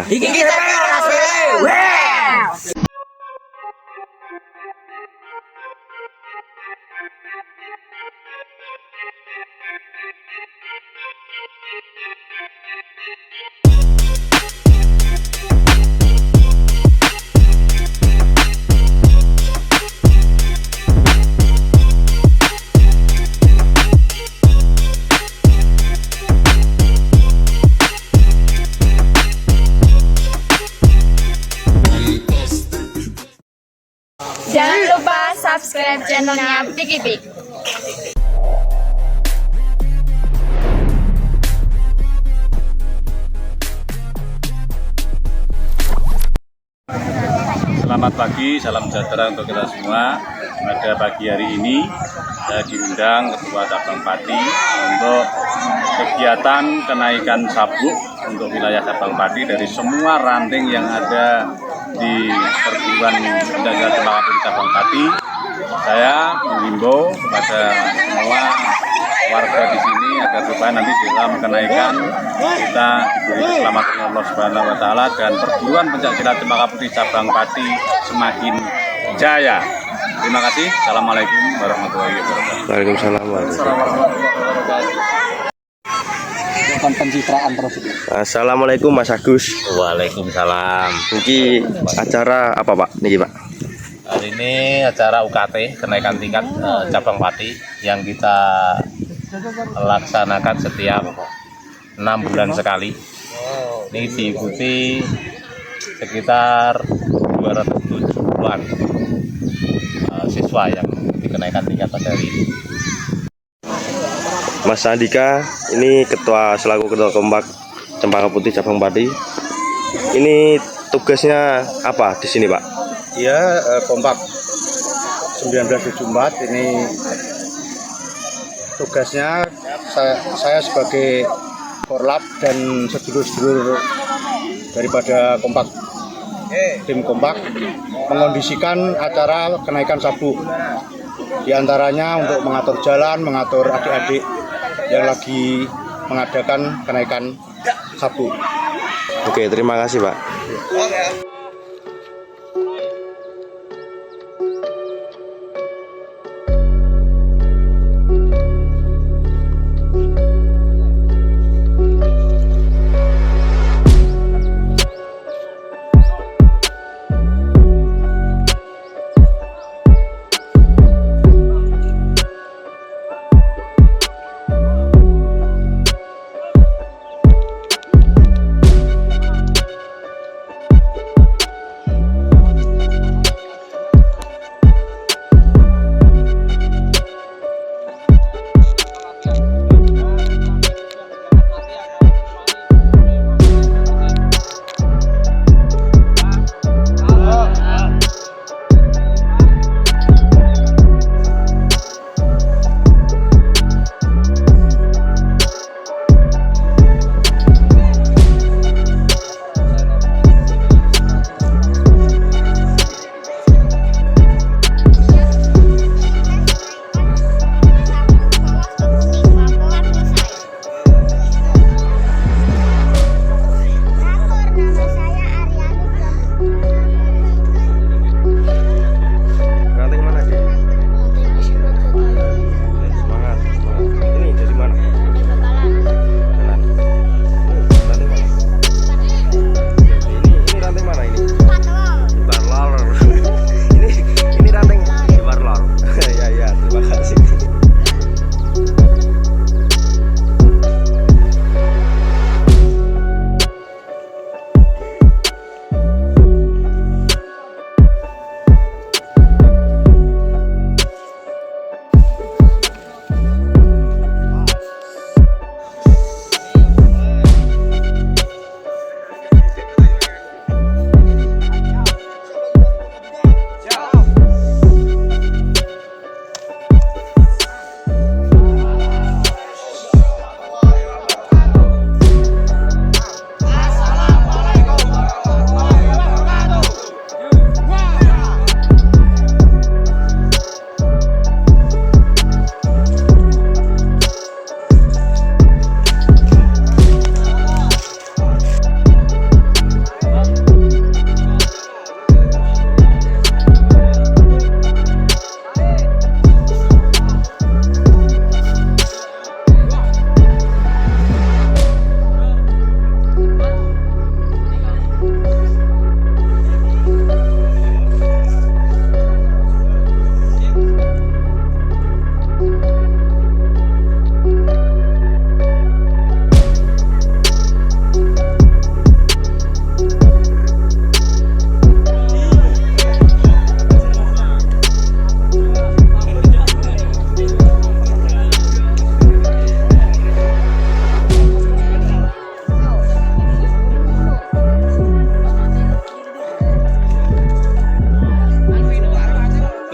Iki kita hasilnya. Jangan lupa subscribe channelnya Piki Pik. Selamat pagi, salam sejahtera untuk kita semua. Pada pagi hari ini saya diundang Ketua Cabang Pati untuk kegiatan kenaikan sabuk untuk wilayah Cabang Pati dari semua ranting yang ada di perguruan penjaga Cempaka Cabang Pati. Saya menghimbau kepada semua warga di sini agar supaya nanti dalam kenaikan kita diberi keselamatan Allah Subhanahu wa taala dan perguruan pencaksilat Cempaka Putih Cabang Pati semakin jaya. Terima kasih. Assalamualaikum warahmatullahi wabarakatuh. Waalaikumsalam warahmatullahi Pencitraan terus. Assalamualaikum Mas Agus. Waalaikumsalam. Ini acara apa Pak? Niki Pak. Hari ini acara UKT kenaikan tingkat Cabang Pati yang kita laksanakan setiap 6 bulan sekali. Ini diikuti sekitar 270-an siswa yang dikenaikan tingkat pada hari ini. Mas Andika, ini selaku ketua kompak Cempaka Putih Cabang Pati. Ini tugasnya apa di sini Pak? Ya, kompak 1974 ini tugasnya saya sebagai korlap dan sedulur-sedulur daripada kompak tim kompak mengondisikan acara kenaikan sabuk, diantaranya untuk mengatur jalan, mengatur adik-adik yang lagi mengadakan kenaikan sabuk. Oke, terima kasih Pak.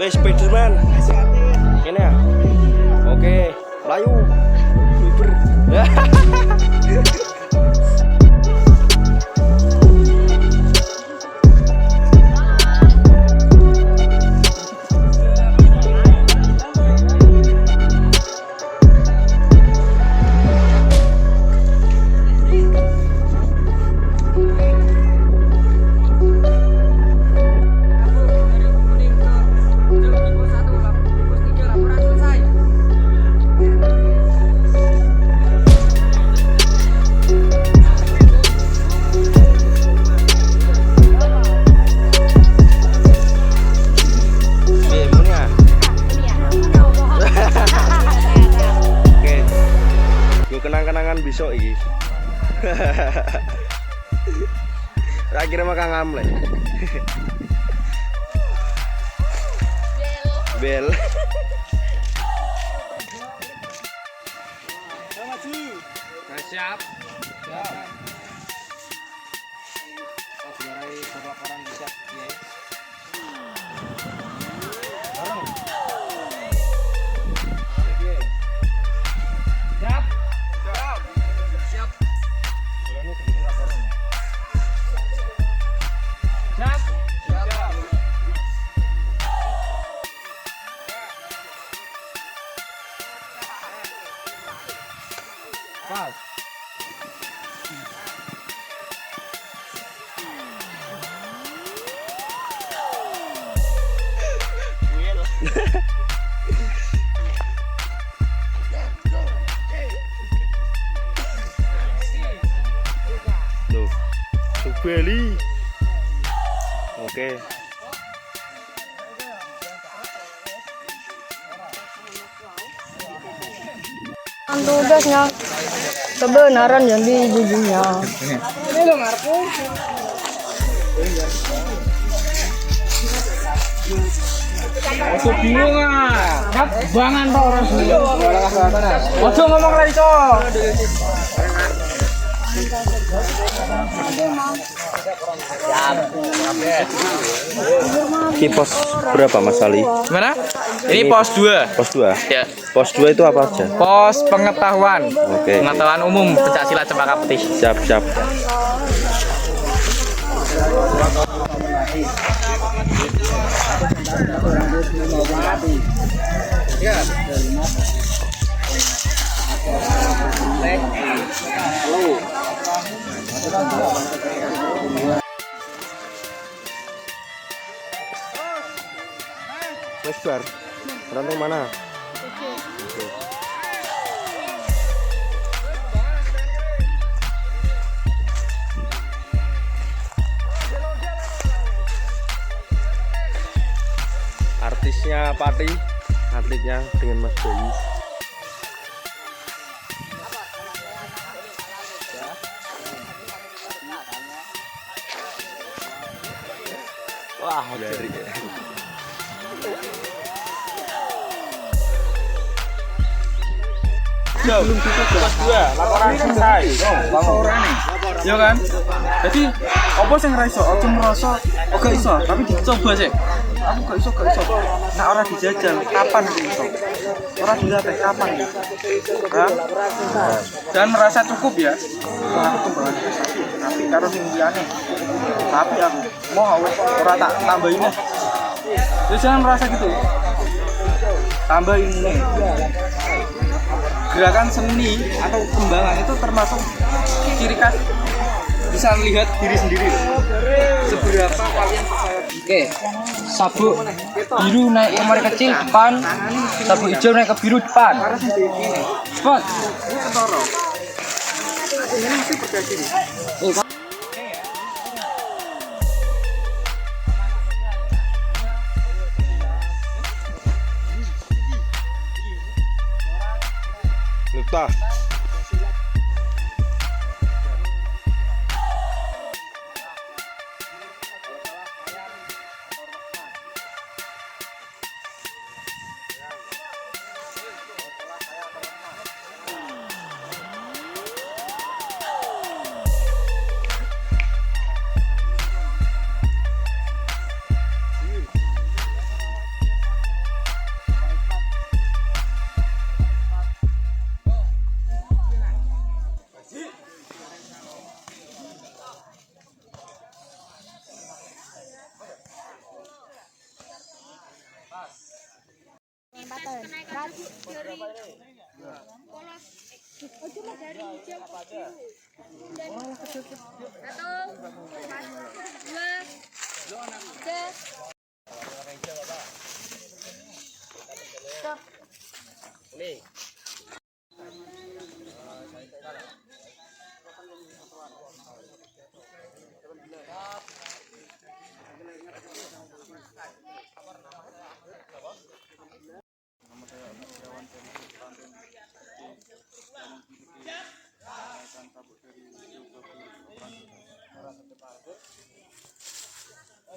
Spiderman. Ini ya. Oke, melayu. Super. Kenang-kenangan besok iki. Akhirnya makan ngamle. Bel. Siap. Tuh, Subeli. Oke. Tugasnya kebenaran yang dijunjungnya. Aku bingung ah. Bangan toh orang semua. Ojo ngomong lagi toh. Ini pos berapa Mas Ali? Gimana? Ini pos 2. Pos 2. Ya. Pos 2 itu apa aja? Pos pengetahuan. Oke. Pengetahuan umum pencaksilat Cempaka Putih. Siap, siap. Wes bar. Ranting mana? Oke. Artisnya Pati, atletnya dengan Mas Bayu. Wah, dari Belum tutup kelas 2, laporan selesai. Laporan nih. Ya kan? Jadi apa sing ra iso? Aku merasa gak iso, tapi dicoba sih. Aku gak iso. Nah, ora dijajal, kapan iso? Ora dilatih kapan ya? Hah? Dan merasa cukup ya. Wah, aku kembali tapi karo sing liyane. Tapi aku mau ora tak tambahin. Jadi jangan merasa gitu. Tambahin nih. Gerakan seni atau kembangan itu termasuk ciri khas bisa melihat diri sendiri. Seberapa kalian percaya diri. Oke. Sabuk biru naik ke mari kecil depan. Sabuk hijau naik ke biru depan. Cepat. Ini mesti percaya diri. Nukta.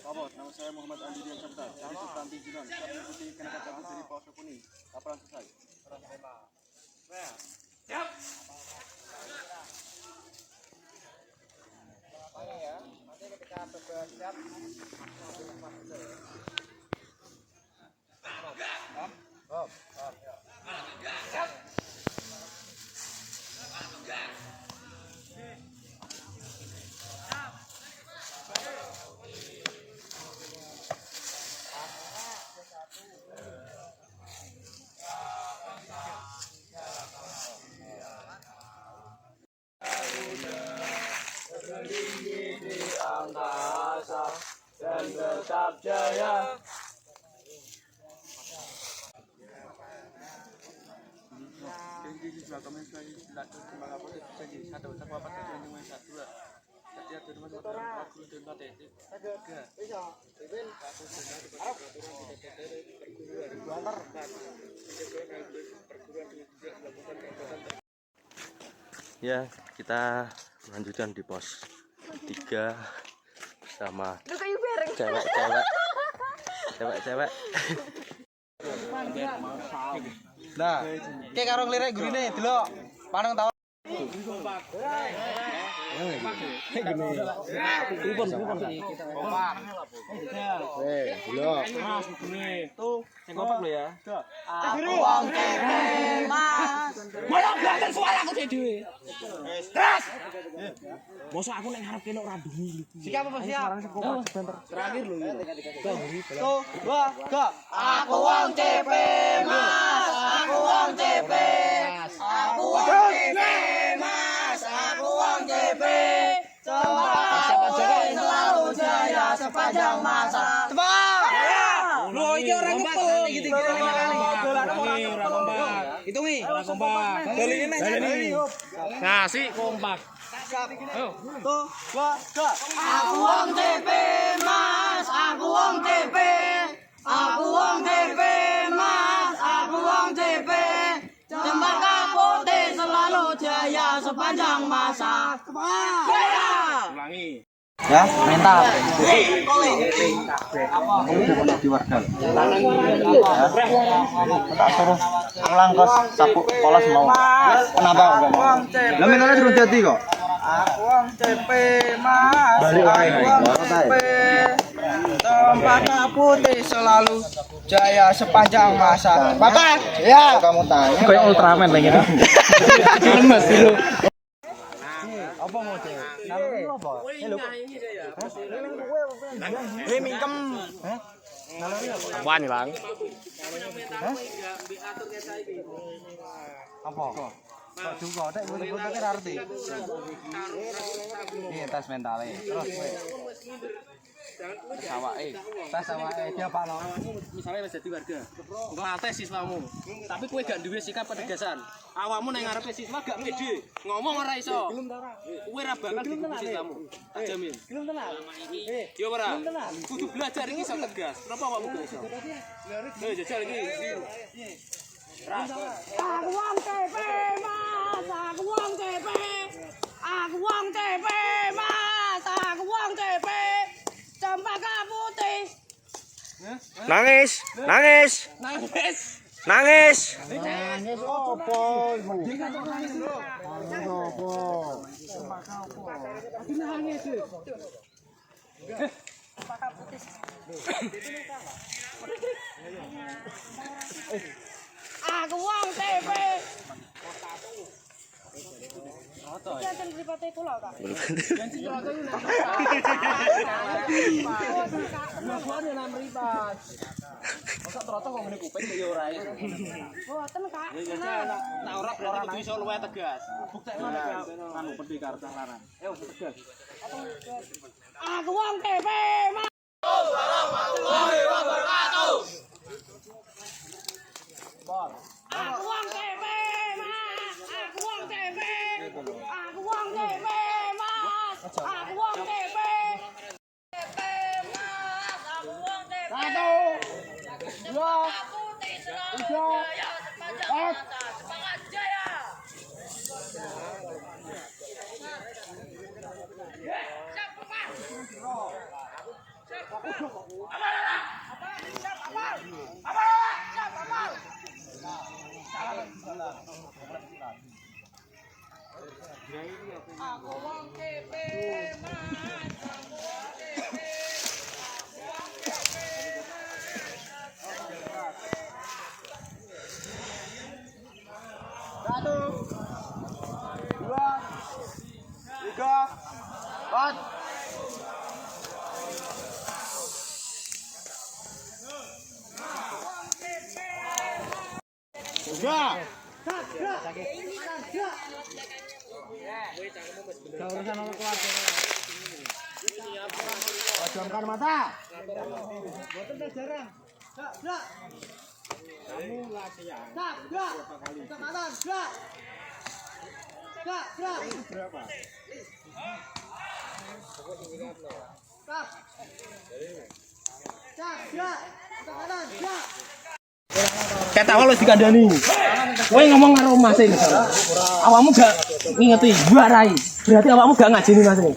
Nama saya Muhammad Andi Dian Sabta dari Subtan Tijunan. Kami ikuti kenaikan cabut dari Polsek Kuning. Laporan selesai. Ya, kita lanjutkan di pos 3 bersama cewek-cewek. Nah, kayak karo nglirek gurine delok. Paneng tawon. Mosok aku nek ngarep kene ora bengi. Siap apa siap? Terakhir lho. Tuh, dua, tiga. Aku wong CP Mas, aku wong CP. Aku wong CP Mas, aku wong CP. Selalu jaya sepanjang masa. Loh, iki ora ngepel iki hitungi. Ora kompak. Baleni. Ngasih kompak. Tuh, dua, tiga. Aku wong CP Mas, aku wong CP. Aku wong CP Mas, aku wong CP. Cempaka Putih selalu jaya sepanjang masa. Jaya. Ulangi. Ya, mantap. Tak suruh ngelangkos sapu polos mau. Kenapa enggak mau? Lah mentalnya suruh jadi kok. Aku wong CP Mas, aku wong CP. Cempaka Putih selalu jaya sepanjang masa. Bapak, ya. Kamu tanya. Kayak Ultraman lagi nih. Lemes dulu. Apa mau cek? Namanya apa? Ini mingkem. Hah? Apaan nih, Bang? Apa? Kok juga ada ibu-ibu pakai arti. Ini tes mentalnya. Terus kowe. Tes awake dia Pak no. Misalnya wis dadi warga, ngelatih siswamu, tapi kowe gak duwe sikap penegasan. Awakmu nang ngarepe siswa gak pede, ngomong ora iso. Kowe ora bakal dikutuk siswamu. Tak jamin. Gelem tenan. Yo ora. Kudu belajar iki iso tegas. Kenapa awakmu gak iso? Lho jajal iki. Aku wong CP Mas, aku wong CP. Aku wong CP Mas, aku wong CP. Cempaka Putih. Nangis. Aku wong CP. Jangan mripate kula ta. Buah-buahan ya nang mripat. Mosok troto kok ngene kuping ya ora ya. Boten Kak. Nah ora berarti kudu iso luwih tegas. Buktekno nek anu pendekar cah lanang. Ayo tegas. Aku wong TP. Aku wong TP, Mas. Aku wong TP. Aku wong TP, Mas. Aku wong TP. TP, Mas. Aku wong TP. 1 2 3 semangat jaya. Siap, Mas. Aku wong TP, Mas. Satu, dua, tiga, empat. Tiga. Urusan sama keluarga. Pejamkan mata. Boten jarang. Dak. Kamu latihan. Dak. Ke kanan, dak. Dak. Berapa? Dak. Dak. Ke kanan, dak. Kata awal wis dikandani. Kowe ngomong karo Mas e. Awakmu gak ngingeti juarai. Berarti awakmu gak ngajeni Mas e.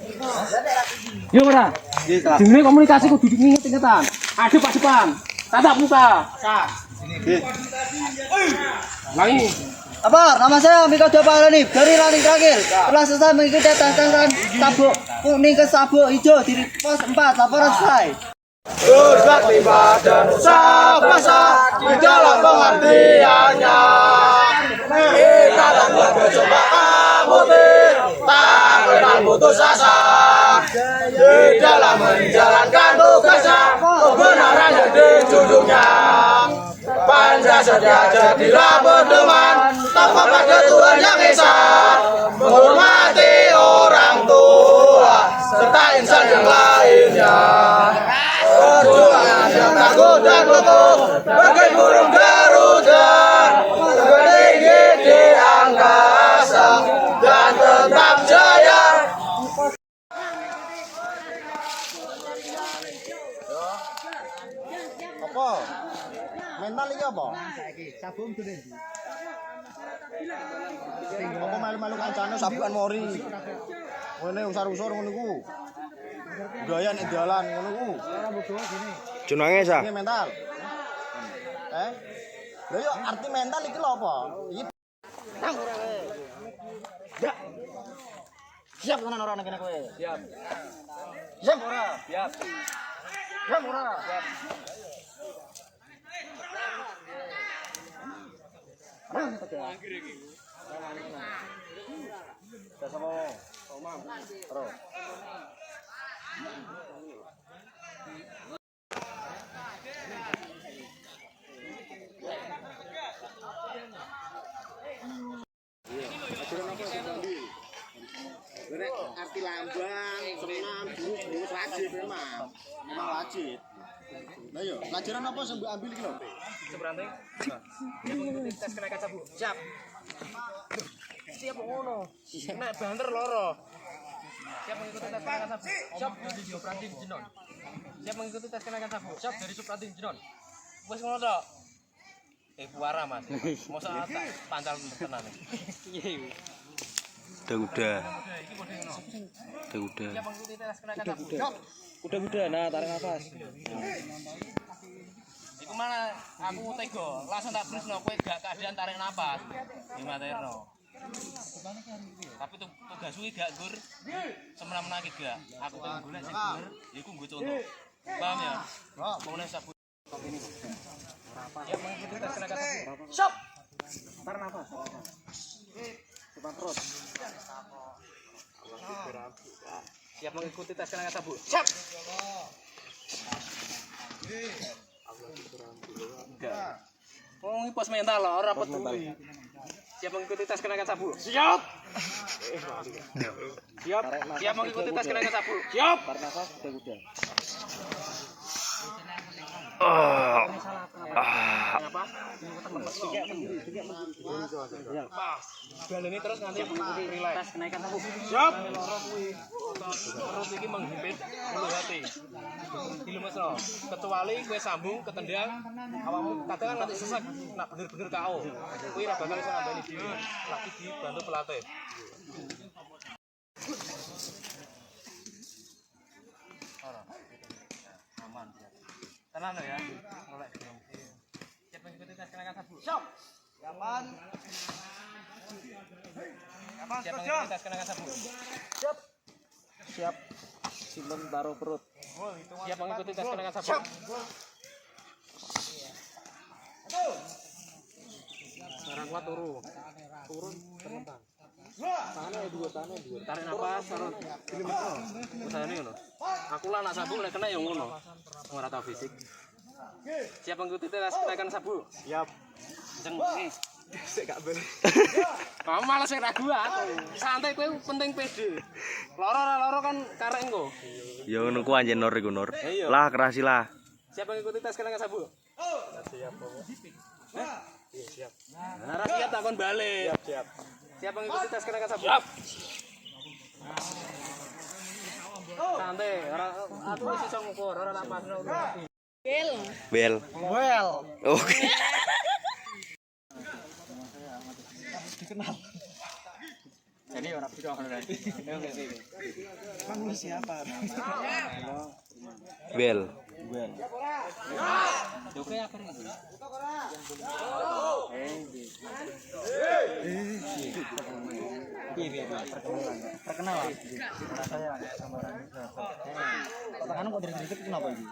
Yo ora? Jenenge komunikasi kudu diinget-ingetan. Adep pas depan. Tatap muka. Lagi. Apa? Nama saya Miko Joparani dari running terakhir. Setelah selesai mengikuti tantangan sabuk kuning ke sabuk hijau di pos 4 laporan selesai. Berkelibat dan usah masak di dalam pengertiannya. Kita akan berkecombaan putih, tak kenal putus asa. Di dalam menjalankan tugasnya, kebenaran yang dijunjungnya. Pancasila jadilah pedoman, tanpa pada Tuhan yang esa. Menghormati orang tua, serta insan yang lainnya. Perjuangan yang tangguh dan kokoh, bagai burung garuda, bertinggi di angkasa dan tetap jaya. Apa? Mental iki apa? Sabun gede. Apa melu-melu kancane sabukan mori. Ngene usar-usar ngono iku. Gaya nek dalan ngono iku. Junange sa. Iki mental. Lha yo arti mental iki lho apa? Iki nang ora kowe. Ya. Siap tenan ora nang kene kowe? Siap. Siap ora? Siap. Siap ora? Siap. Arti lambang, senam, buruk wajib memang wajib. Nah yo, pelajaran apa sing mbok ambil iki lho? Seberanteng. Tes kenaikan sabuk. Siap. Siap ngono. Nek banter loro. Siap mengikuti tes kenaikan sabuk. Siap dari Suprantin Jinon. Siap mengikuti tes kenaikan sabuk. Siap dari Suprantin Jinon. Wes ngono tok. Puara Mas. Mosok tak pancal tenan. Iya. Udah. Siap mengikuti tes kenaikan sabuk. Kuda-kuda, nah tarik nafas. Iku mana aku tega, langsung tak bresno kowe gak keadaan tarik nafas. Di materno. Tapi tugas kuwi gak gur semena-mena iki gak. Aku pengen golek sing gur, iku nggo contoh. Paham ya? Pokoknya sabun. Ya mengikuti tes kenaikan sabuk. Stop. Tarik nafas. Depan perut. Siap mengikuti tes kenaikan sabuk. Siap. Oh, ini pos mental loh, ora peduli. Siap mengikuti tes kenaikan sabuk? Siap. Siap. Siap mengikuti tes kenaikan sabuk? Siap. Kenapa? Pas. Baleni terus nanti relay. Tes kenaikan sabuk. Siap. Terus iki menghimpit mulu hati. Dilumesno. Kecuali kowe sambung ketendang awakmu kadang nanti sesek nak bener-bener KO. Kuwi ora bakal iso nambani dhewe. Lagi dibantu pelatih. Aman. Tenang ya. Mulai. Siap mengikuti tes kenaikan sabuk. Siap. Aman. Siap mengikuti tes kenaikan sabuk. Siap. Siap. Simpen taruh perut. Siap mengikuti tes kenaikan sabuk. Siap. Sekarang kuat turun terlentang. Tangannya dua. Tarik nafas, taruh. Usahane ngono. Aku lah nak sabuk nek kena ya ngono. Ora tau fisik. Siap mengikuti tes kenaikan sabuk. Siap. Kenceng. Sik gak ben. Kamu malah sing ragu aku. Santai kowe penting pede. Loro kan karek engko. Ya ngono ku anjen Nur iku Nur. Lah kerasi lah. Siap mengikuti tes kenaikan sabuk. Siap, Bapak. Iya, siap. Nah, siap takon balik. Siap. Siap mengikuti tes kenaikan sabuk. Siap. Santai, ora aku wis iso ngukur, ora tak pasno. Bel. Oke. Dikenal. Jadi orang video kan berarti. Kamu siapa? Bel. Oke, apa ini? Perkenalan. Saya sama orang kok diri-diri kenapa ini?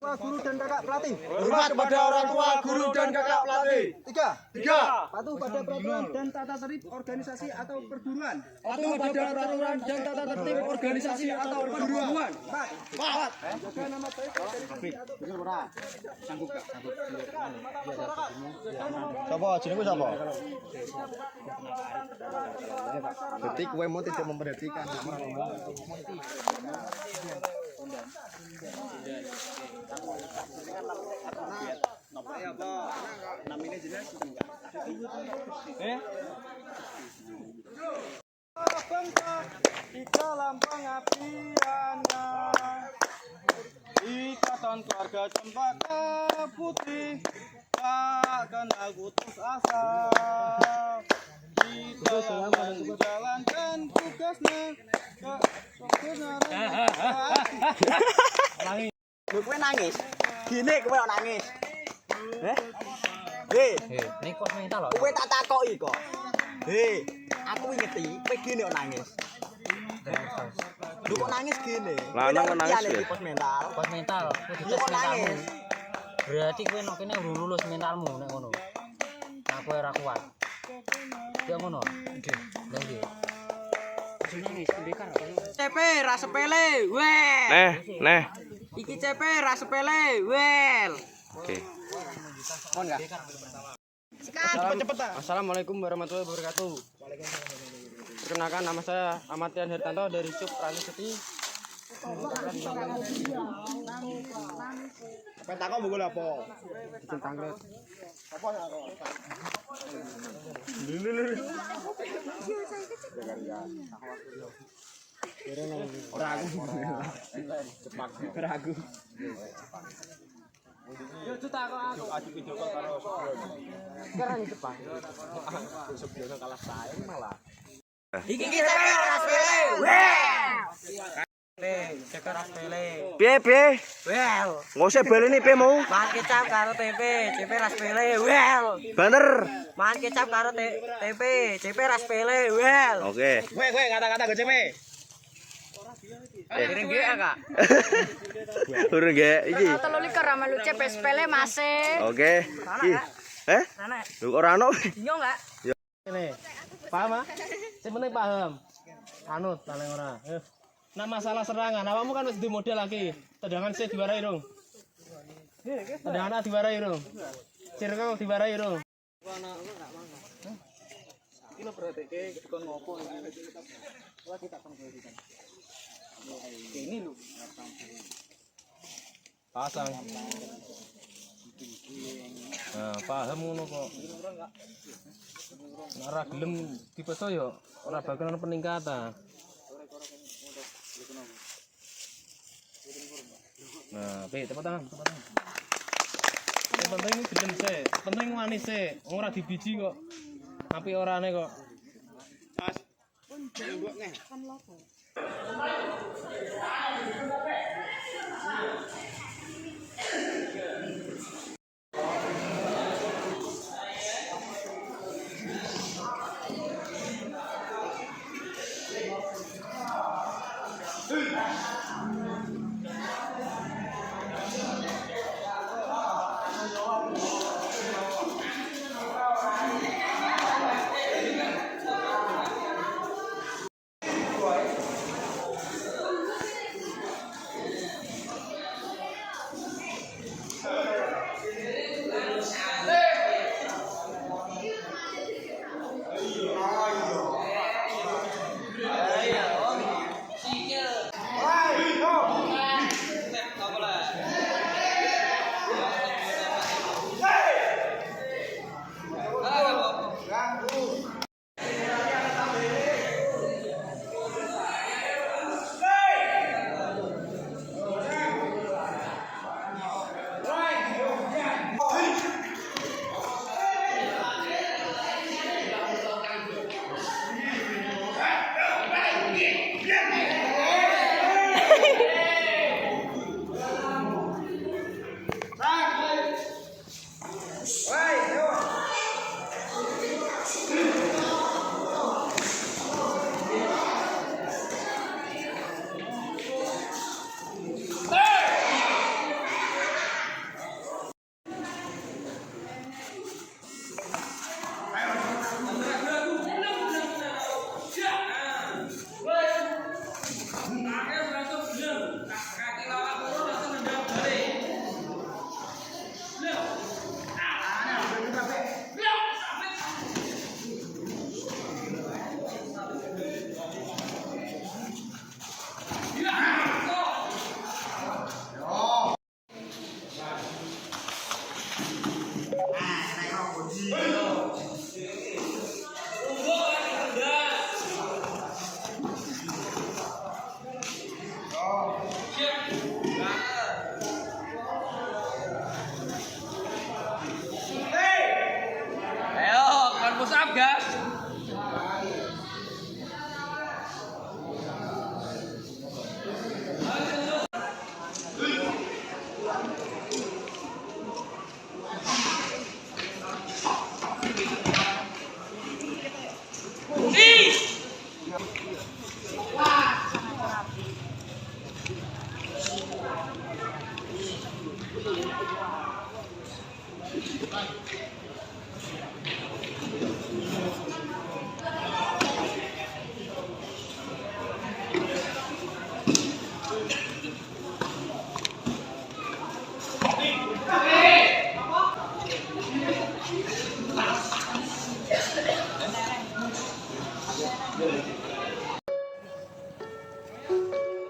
Guru dan kakak pelatih. Hormat kepada orang tua, guru dan kakak pelatih. 3. Patuh pada peraturan dan tata tertib organisasi atau perguruan. Patuh pada peraturan dan tata tertib organisasi atau perguruan. 4. Jaga nama baik organisasi atau perguruan. Siapa? Jenengku siapa? Berarti kowe mau tidak memperhatikan. Bangsa di dalam pengabdiannya, ikatan keluarga Cempaka Putih tak kenal putus asa. Di dalam menjalankan tugasnya, Kowe nangis. Gini kowe nangis. Ini kos mental loh. Kowe tak takoki kok. Aku ngerti, kowe gini kok nangis. Lu kok nangis gini? Lanang kok nangis ya? Pos mental. Kos mental, kudu Iya tes kok mentalmu. nangis. Berarti kowe nek kene urung lulus mentalmu nek ngono. Aku ora kuat. Ya ngono. Nggih. Lha nggih. CP ra sepele, wel. Neh. Iki CP ra sepele, wel. Oke. Assalamualaikum warahmatullahi wabarakatuh. Perkenalkan, nama saya Ahmad Tian Hertanto dari Sub Praniseti. Petakon buku apa? Iki CP ra sepele, wel. CP ra sepele. Piye? Wel. Ngose baleni piye mau? Makan kecap karo TP, CP ra sepele, wel. Banter. Makan kecap karo TP, CP ra sepele, wel. Oke. Kowe kata-kata go CP. Kirim ge Kak. Urung ge iki. Telu likur sama lu CP sepele masih. Oke. Iki. Sana. Lu ora ono. Bingung enggak? Ini. Paham ah? Sing penting paham. Anut paling ora. Nah masalah serangan, awakmu kan wis di model lagi. Tendangan sih diwarai dong. Tendangan diwarai dong. Cirkel diwarai dong. Ini berarti kayak kon ngopo ini. Wah kita kon ini lu. Pasang. Nah, paham ngono kok. Nek ora gelem dipeso yo ora bakal ana peningkatan. Nah, tepuk tangan. Yang penting gelem sih, penting wani sih, ora dibiji kok. Tapi orane kok.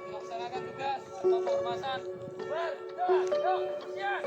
Melaksanakan tugas atau penghormatan. Berdua, siap.